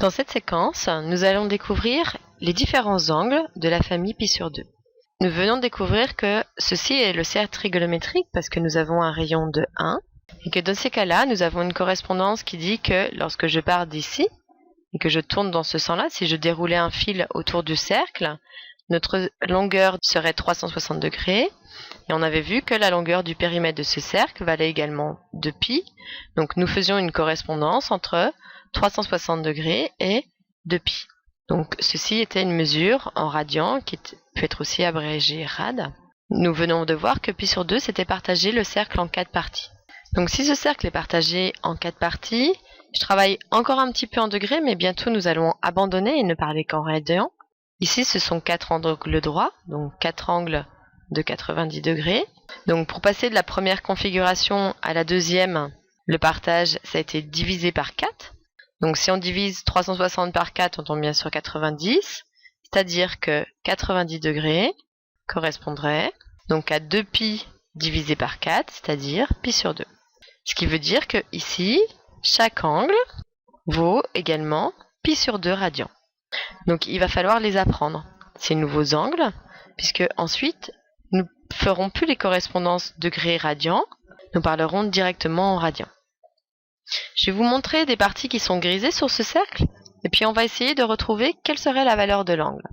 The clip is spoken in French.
Dans cette séquence, nous allons découvrir les différents angles de la famille π sur 2. Nous venons de découvrir que ceci est le cercle trigonométrique parce que nous avons un rayon de 1 et que dans ces cas-là, nous avons une correspondance qui dit que lorsque je pars d'ici et que je tourne dans ce sens-là, si je déroulais un fil autour du cercle, notre longueur serait 360 degrés et on avait vu que la longueur du périmètre de ce cercle valait également 2π. Donc nous faisions une correspondance entre 360 degrés et 2π. Donc ceci était une mesure en radians qui peut être aussi abrégée rad. Nous venons de voir que π sur 2 c'était partager le cercle en 4 parties. Donc si ce cercle est partagé en 4 parties, je travaille encore un petit peu en degrés, mais bientôt nous allons abandonner et ne parler qu'en radians. Ici ce sont 4 angles droits, donc 4 angles de 90 degrés. Donc pour passer de la première configuration à la deuxième, le partage ça a été divisé par 4. Donc si on divise 360 par 4, on tombe bien sur 90, c'est-à-dire que 90 degrés correspondrait donc à 2π divisé par 4, c'est-à-dire π sur 2. Ce qui veut dire que ici, chaque angle vaut également π sur 2 radians. Donc il va falloir les apprendre, ces nouveaux angles, puisque ensuite nous ne ferons plus les correspondances degrés-radians, nous parlerons directement en radians. Je vais vous montrer des parties qui sont grisées sur ce cercle, et puis on va essayer de retrouver quelle serait la valeur de l'angle.